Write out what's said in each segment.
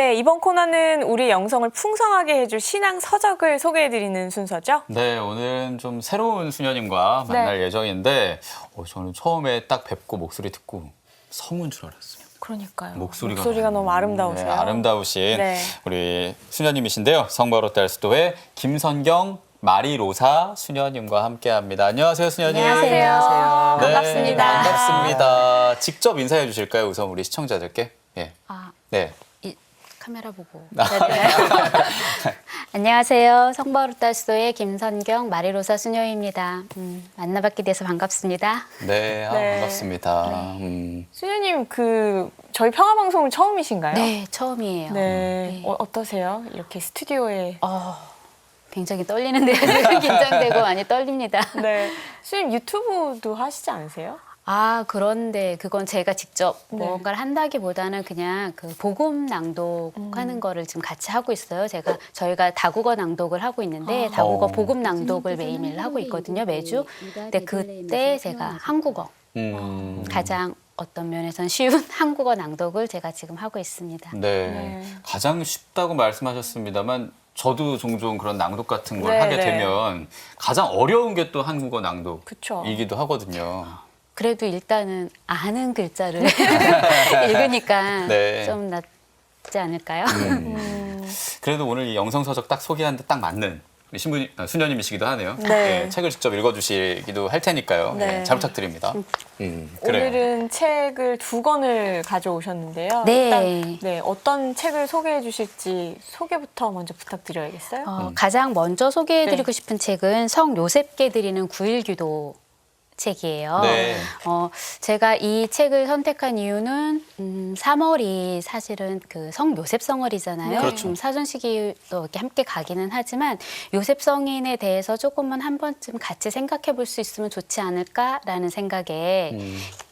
네, 이번 코너는 우리 영성을 풍성하게 해줄 신앙 서적을 소개해드리는 순서죠. 네, 오늘은 좀 새로운 수녀님과 만날 예정인데 저는 처음에 딱 뵙고 목소리 듣고 성운 줄 알았어요. 그러니까요. 목소리가 너무 아름다우세요. 네, 아름다우신 네. 우리 수녀님이신데요. 성바로 달수도의 김선경 마리로사 수녀님과 함께합니다. 안녕하세요, 수녀님. 안녕하세요. 네, 반갑습니다. 반갑습니다. 직접 인사해 주실까요, 우선 우리 시청자들께? 예. 네. 카메라 보고. 안녕하세요. 성바로달수도의 김선경 마리로사 수녀입니다. 만나뵙게 돼서 반갑습니다. 네, 네. 반갑습니다. 수녀님, 저희 평화방송은 처음이신가요? 네, 처음이에요. 네. 어떠세요? 이렇게 스튜디오에. 굉장히 떨리는데요. 지금 긴장되고 많이 떨립니다. 네. 수녀님 유튜브도 하시지 않으세요? 그런데 그건 제가 직접 네. 뭔가를 한다기보다는 그냥 그 복음 낭독하는 거를 지금 같이 하고 있어요. 저희가 다국어 낭독을 하고 있는데 다국어 복음 낭독을 매일매일 하고 있거든요, 매주. 근데 그때 제가 한국어 가장 어떤 면에서는 쉬운 한국어 낭독을 제가 지금 하고 있습니다. 네. 가장 쉽다고 말씀하셨습니다만 저도 종종 그런 낭독 같은 걸 네, 하게 네. 되면 가장 어려운 게 또 한국어 그쵸. 낭독이기도 하거든요. 그래도 일단은 아는 글자를 읽으니까 네. 좀 낫지 않을까요? 그래도 오늘 이 영성서적 딱 소개하는데 딱 맞는 우리 수녀님이시기도 하네요. 네. 책을 직접 읽어주시기도 할 테니까요. 네. 잘 부탁드립니다. 그래요. 오늘은 책을 2권을 가져오셨는데요. 네. 일단, 네. 어떤 책을 소개해 주실지 소개부터 먼저 부탁드려야겠어요? 가장 먼저 소개해드리고 네. 싶은 책은 성 요셉께 드리는 9.1기도 책이에요. 네. 제가 이 책을 선택한 이유는 3월이 사실은 그 성 요셉 성월이잖아요. 그렇죠. 사전시기도 이렇게 함께 가기는 하지만 요셉 성인에 대해서 조금만 한 번쯤 같이 생각해 볼 수 있으면 좋지 않을까라는 생각에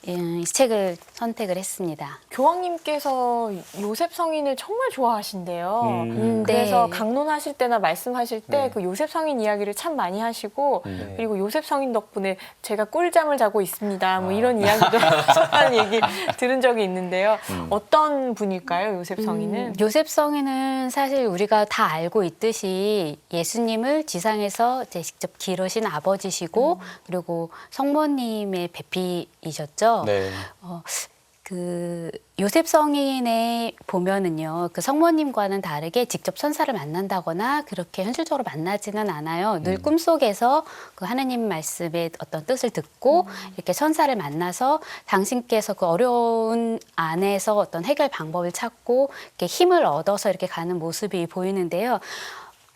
이 책을 선택을 했습니다. 교황님께서 요셉 성인을 정말 좋아하신대요. 네. 그래서 강론하실 때나 말씀하실 때 그 요셉 성인 이야기를 참 많이 하시고 그리고 요셉 성인 덕분에 제가 꿀잠을 자고 있습니다. 뭐 이런 이야기도 하셨다는 얘기 들은 적이 있는데요. 어떤 분일까요, 요셉 성인은? 요셉 성인은 사실 우리가 다 알고 있듯이 예수님을 지상에서 이제 직접 기르신 아버지시고 그리고 성모님의 배필이셨죠. 네. 그 요셉 성인에 보면은요, 그 성모님과는 다르게 직접 천사를 만난다거나 그렇게 현실적으로 만나지는 않아요. 늘 꿈속에서 그 하느님 말씀의 어떤 뜻을 듣고 이렇게 천사를 만나서 당신께서 그 어려운 안에서 어떤 해결 방법을 찾고 이렇게 힘을 얻어서 이렇게 가는 모습이 보이는데요.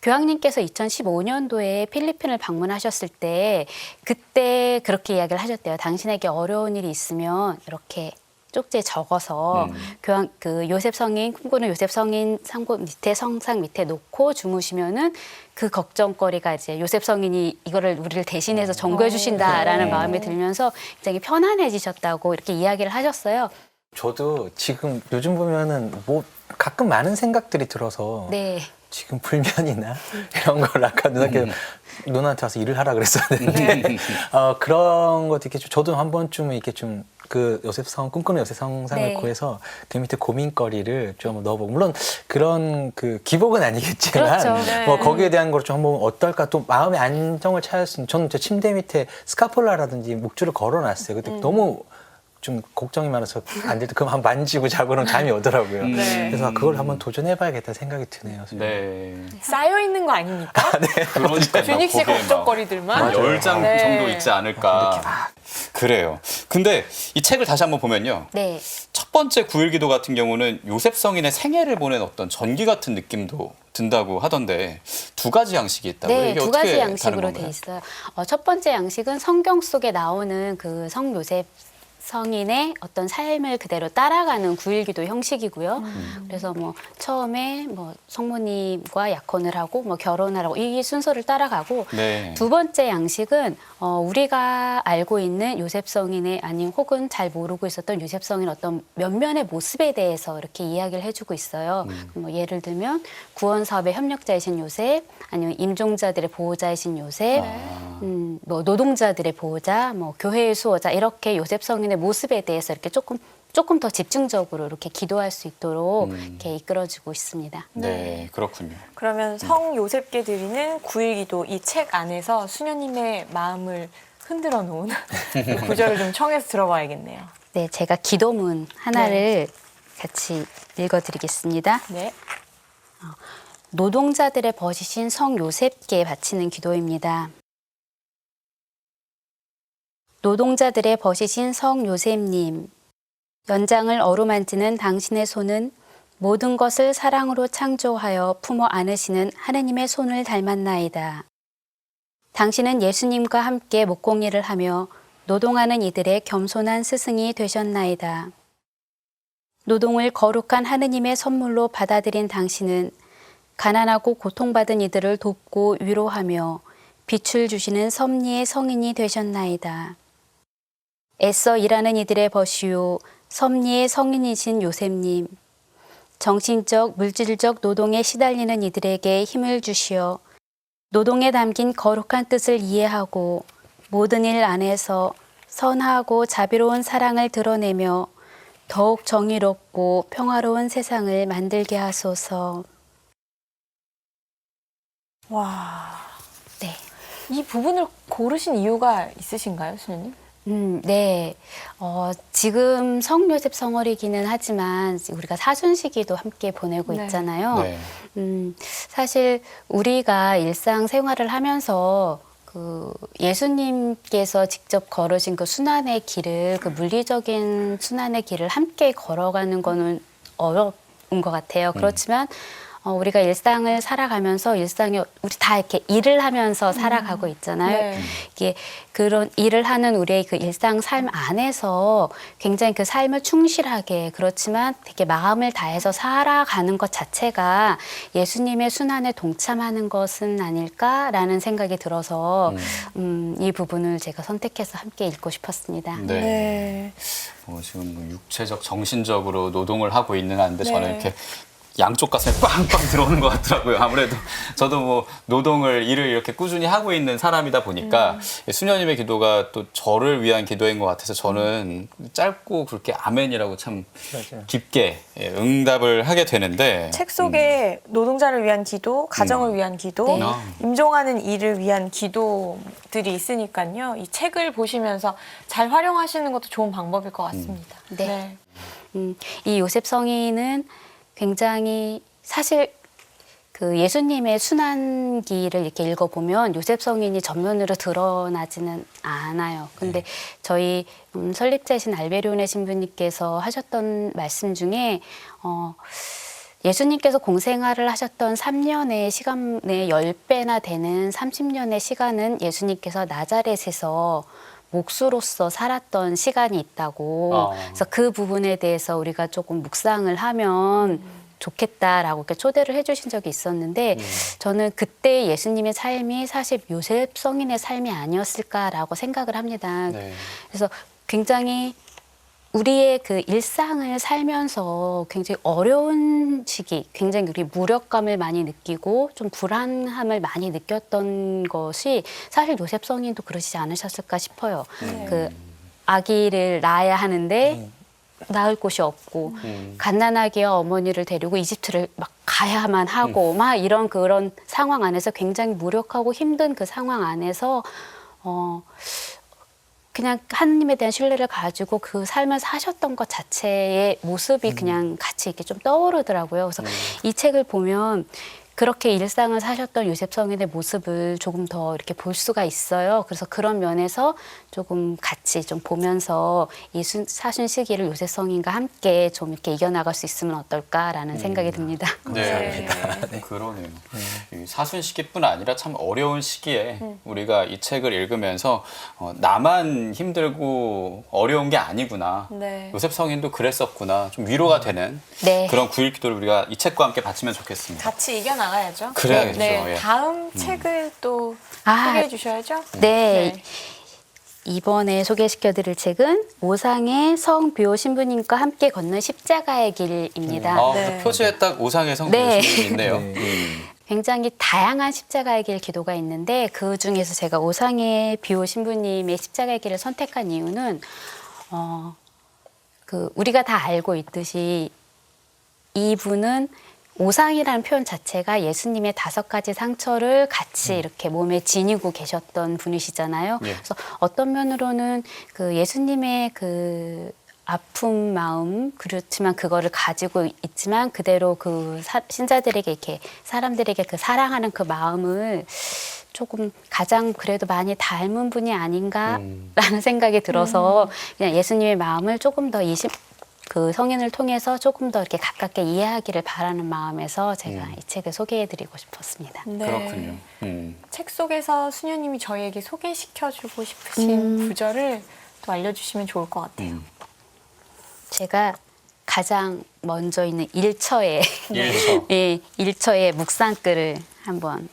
교황님께서 2015년도에 필리핀을 방문하셨을 때 그때 그렇게 이야기를 하셨대요. 당신에게 어려운 일이 있으면 이렇게 쪽지에 적어서 요셉 성인 꿈꾸는 요셉 성인 상고 밑에 성상 밑에 놓고 주무시면은 그 걱정거리가 이제 요셉 성인이 이거를 우리를 대신해서 전거해 주신다라는 마음이 들면서 굉장히 편안해지셨다고 이렇게 이야기를 하셨어요. 저도 지금 요즘 보면은 뭐 가끔 많은 생각들이 들어서 네. 지금 불면이나 이런 걸 아까 누나한테 와서 일을 하라 그랬었는데 그런 것도 이렇게 저도 한 번쯤은 이렇게 좀 그 요셉성 꿈꾸는 요셉 성상을 네. 구해서 그 밑에 고민거리를 좀 넣어보고 물론 그런 그 기복은 아니겠지만 그렇죠. 네. 뭐 거기에 대한 걸 좀 한번 어떨까 또 마음의 안정을 찾을 수 있는 저는 제 침대 밑에 스카폴라라든지 목줄을 걸어놨어요. 근데 너무 좀 걱정이 많아서 안 될 때 그럼 한번 만지고 자고 그러면 잠이 오더라고요. 네. 그래서 그걸 한번 도전해봐야겠다 생각이 드네요. 네. 쌓여 있는 거 아닙니까? 그러니까 준익 씨 걱정거리들만. 한 10장 네. 정도 있지 않을까. 그래요. 근데 이 책을 다시 한번 보면요. 네. 첫 번째 9.1기도 같은 경우는 요셉 성인의 생애를 보낸 어떤 전기 같은 느낌도 든다고 하던데 두 가지 양식이 있다고요? 네, 이게 두 어떻게 가지 다른 양식으로 건가요? 돼 있어요. 첫 번째 양식은 성경 속에 나오는 그 성 요셉 성인의 어떤 삶을 그대로 따라가는 9.1기도 형식이고요. 그래서 뭐 처음에 뭐 성모님과 약혼을 하고 뭐 결혼을 하고 이 순서를 따라가고 네. 두 번째 양식은 우리가 알고 있는 요셉 성인의 아니면 혹은 잘 모르고 있었던 요셉 성인 어떤 면면의 모습에 대해서 이렇게 이야기를 해주고 있어요. 뭐 예를 들면 구원 사업의 협력자이신 요셉, 아니면 임종자들의 보호자이신 요셉, 뭐 노동자들의 보호자, 뭐 교회의 수호자 이렇게 요셉 성인의 모습에 대해서 이렇게 조금 조금 더 집중적으로 이렇게 기도할 수 있도록 이렇게 이끌어주고 있습니다. 네, 그렇군요. 그러면 성 요셉께 드리는 9일 기도 이 책 안에서 수녀님의 마음을 흔들어 놓은 이 구절을 좀 청해서 들어봐야겠네요. 네, 제가 기도문 하나를 같이 읽어드리겠습니다. 네. 노동자들의 벗이신 성 요셉께 바치는 기도입니다. 노동자들의 벗이신 성 요셉님, 연장을 어루만지는 당신의 손은 모든 것을 사랑으로 창조하여 품어 안으시는 하느님의 손을 닮았나이다. 당신은 예수님과 함께 목공일을 하며 노동하는 이들의 겸손한 스승이 되셨나이다. 노동을 거룩한 하느님의 선물로 받아들인 당신은 가난하고 고통받은 이들을 돕고 위로하며 빛을 주시는 섭리의 성인이 되셨나이다. 애써 일하는 이들의 벗이요 섭리의 성인이신 요셉님, 정신적, 물질적 노동에 시달리는 이들에게 힘을 주시어 노동에 담긴 거룩한 뜻을 이해하고 모든 일 안에서 선하고 자비로운 사랑을 드러내며 더욱 정의롭고 평화로운 세상을 만들게 하소서. 와, 네. 이 부분을 고르신 이유가 있으신가요, 수녀님? 네. 지금 성요셉 성월이기는 하지만 우리가 사순시기도 함께 보내고 네. 있잖아요. 네. 사실 우리가 일상생활을 하면서 그 예수님께서 직접 걸으신 그 순환의 길을, 그 물리적인 순환의 길을 함께 걸어가는 거는 어려운 것 같아요. 그렇지만 우리가 일상을 살아가면서 일상에 우리 다 이렇게 일을 하면서 살아가고 있잖아요. 네. 이게 그런 일을 하는 우리의 그 일상 삶 안에서 굉장히 그 삶을 충실하게 그렇지만 되게 마음을 다해서 살아가는 것 자체가 예수님의 순환에 동참하는 것은 아닐까라는 생각이 들어서 이 부분을 제가 선택해서 함께 읽고 싶었습니다. 네. 네. 지금 뭐 육체적, 정신적으로 노동을 하고 있는 한데 저는 네. 이렇게 양쪽 가슴에 빵빵 들어오는 것 같더라고요. 아무래도 저도 뭐 노동을, 일을 이렇게 꾸준히 하고 있는 사람이다 보니까 수녀님의 기도가 또 저를 위한 기도인 것 같아서 저는 짧고 굵게 아멘이라고 참 맞아요. 깊게 응답을 하게 되는데 책 속에 노동자를 위한 기도, 가정을 위한 기도, 네. 임종하는 일을 위한 기도들이 있으니까요. 이 책을 보시면서 잘 활용하시는 것도 좋은 방법일 것 같습니다. 네. 이 요셉 성인은 굉장히 사실 그 예수님의 순환기를 이렇게 읽어보면 요셉 성인이 전면으로 드러나지는 않아요. 근데 저희 설립자이신 알베리온의 신부님께서 하셨던 말씀 중에 예수님께서 공생활을 하셨던 3년의 시간의 10배나 되는 30년의 시간은 예수님께서 나자렛에서 목수로서 살았던 시간이 있다고. 그래서 그 부분에 대해서 우리가 조금 묵상을 하면 좋겠다라고 이렇게 초대를 해주신 적이 있었는데 저는 그때 예수님의 삶이 사실 요셉 성인의 삶이 아니었을까라고 생각을 합니다. 네. 그래서 굉장히 우리의 그 일상을 살면서 굉장히 어려운 시기, 굉장히 우리 무력감을 많이 느끼고 좀 불안함을 많이 느꼈던 것이 사실 요셉 성인도 그러시지 않으셨을까 싶어요. 그 아기를 낳아야 하는데 낳을 곳이 없고 갓난아기의 어머니를 데리고 이집트를 막 가야만 하고 막 이런 그런 상황 안에서 굉장히 무력하고 힘든 그 상황 안에서 그냥 하느님에 대한 신뢰를 가지고 그 삶을 사셨던 것 자체의 모습이 그냥 같이 이렇게 좀 떠오르더라고요. 그래서 이 책을 보면 그렇게 일상을 사셨던 요셉 성인의 모습을 조금 더 이렇게 볼 수가 있어요. 그래서 그런 면에서 조금 같이 좀 보면서 이 사순 시기를 요셉 성인과 함께 좀 이렇게 이겨나갈 수 있으면 어떨까라는 생각이 듭니다. 네, 그러네요. 이 사순 시기뿐 아니라 참 어려운 시기에 우리가 이 책을 읽으면서 나만 힘들고 어려운 게 아니구나. 네. 요셉 성인도 그랬었구나. 좀 위로가 되는 네. 그런 9일 기도를 우리가 이 책과 함께 바치면 좋겠습니다. 같이 이겨나가야죠. 그래야겠죠. 네. 예. 다음 책을 또 아, 소개해 주셔야죠. 네. 이번에 소개시켜드릴 책은 오상의 성뷰 신부님과 함께 걷는 십자가의 길입니다. 네. 그 표지에 딱 오상의 성 네. 이 있네요. 굉장히 다양한 십자가의 길 기도가 있는데 그 중에서 제가 오상의 비오 신부님의 십자가의 길을 선택한 이유는 그 우리가 다 알고 있듯이 이분은 오상이라는 표현 자체가 예수님의 5가지 상처를 같이 이렇게 몸에 지니고 계셨던 분이시잖아요. 예. 그래서 어떤 면으로는 그 예수님의 그 아픈 마음 그렇지만 그거를 가지고 있지만 그대로 그 신자들에게 이렇게 사람들에게 그 사랑하는 그 마음을 조금 가장 그래도 많이 닮은 분이 아닌가라는 생각이 들어서 그냥 예수님의 마음을 조금 더 그 성인을 통해서 조금 더 이렇게 가깝게 이해하기를 바라는 마음에서 제가 이 책을 소개해드리고 싶었습니다. 네. 그렇군요. 책 속에서 수녀님이 저희에게 소개시켜주고 싶으신 구절을 또 알려주시면 좋을 것 같아요. 제가 가장 먼저 있는 1처에 일처. 예, 1처의 묵상글을 한번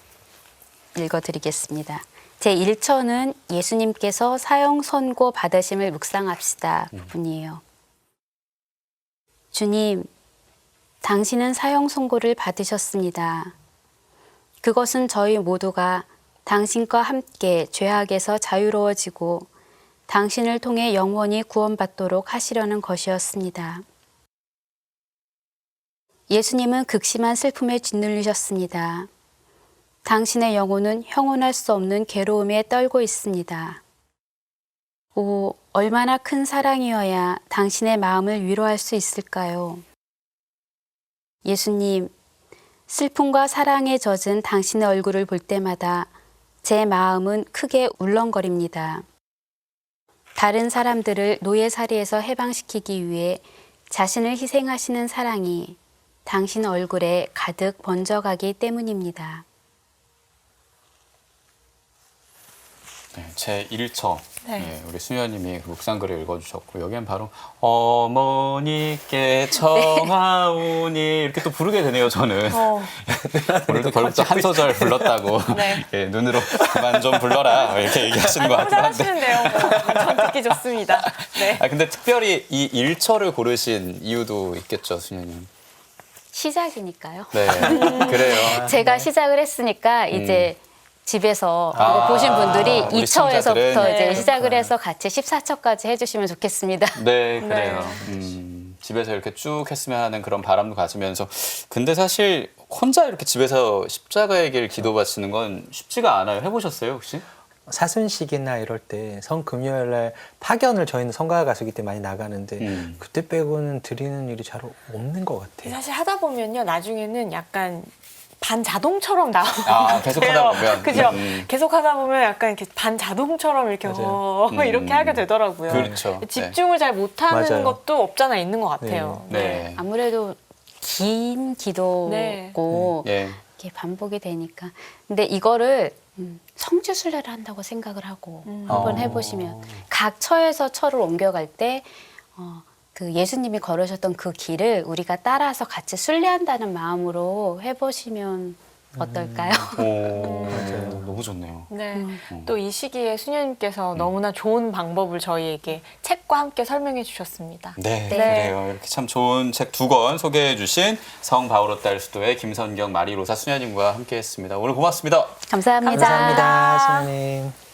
읽어드리겠습니다. 제 1처는 예수님께서 사형 선고 받으심을 묵상합시다 부분이에요. 주님, 당신은 사형 선고를 받으셨습니다. 그것은 저희 모두가 당신과 함께 죄악에서 자유로워지고 당신을 통해 영원히 구원받도록 하시려는 것이었습니다. 예수님은 극심한 슬픔에 짓눌리셨습니다. 당신의 영혼은 형언할 수 없는 괴로움에 떨고 있습니다. 오, 얼마나 큰 사랑이어야 당신의 마음을 위로할 수 있을까요? 예수님, 슬픔과 사랑에 젖은 당신의 얼굴을 볼 때마다 제 마음은 크게 울렁거립니다. 다른 사람들을 노예살이에서 해방시키기 위해 자신을 희생하시는 사랑이 당신 얼굴에 가득 번져가기 때문입니다. 네, 제 1처. 네. 예, 우리 수녀님이 그 묵상글을 읽어주셨고 여기엔 바로 어머니께 청하오니 이렇게 또 부르게 되네요. 저는 오늘도 결국 또 한 소절 불렀다고 네. 예, 눈으로 그만 좀 불러라 이렇게 얘기하시는 것 너무 같긴 한데 잘하시는데요. 전 듣기 좋습니다. 네. 근데 특별히 이 1처를 고르신 이유도 있겠죠, 수녀님. 시작이니까요. 네, 그래요. 제가 시작을 했으니까 이제 집에서 이거 보신 분들이 우리 2처에서부터 시청자들은. 이제 네. 시작을 해서 같이 14처까지 해주시면 좋겠습니다. 네, 그래요. 집에서 이렇게 쭉 했으면 하는 그런 바람도 가지면서 근데 사실 혼자 이렇게 집에서 십자가의 길 기도 바치는 건 쉽지가 않아요. 해보셨어요, 혹시? 사순식이나 이럴 때 성금요일 날 파견을 저희는 성가 가수기 때 많이 나가는데 그때 빼고는 드리는 일이 잘 없는 것 같아요. 사실 하다 보면요, 나중에는 약간 반자동처럼 나와요. 계속 하다 보면. 그죠? 계속 하다 보면 약간 이렇게 반자동처럼 이렇게 이렇게 하게 되더라고요. 그렇죠. 집중을 잘 못하는 맞아요. 것도 없잖아 있는 것 같아요. 네. 아무래도 긴 기도고 예. 이렇게 반복이 되니까. 근데 이거를 성지순례를 한다고 생각을 하고 한번 해보시면 각 처에서 처를 옮겨갈 때 그 예수님이 걸으셨던 그 길을 우리가 따라서 같이 순례한다는 마음으로 해보시면 어떨까요? 너무 좋네요. 네. 또 이 시기에 수녀님께서 너무나 좋은 방법을 저희에게 책과 함께 설명해 주셨습니다. 네, 네. 그래요. 이렇게 참 좋은 책 2권 소개해 주신 성 바오로 딸 수도의 김선경 마리로사 수녀님과 함께했습니다. 오늘 고맙습니다. 감사합니다. 감사합니다, 선생님.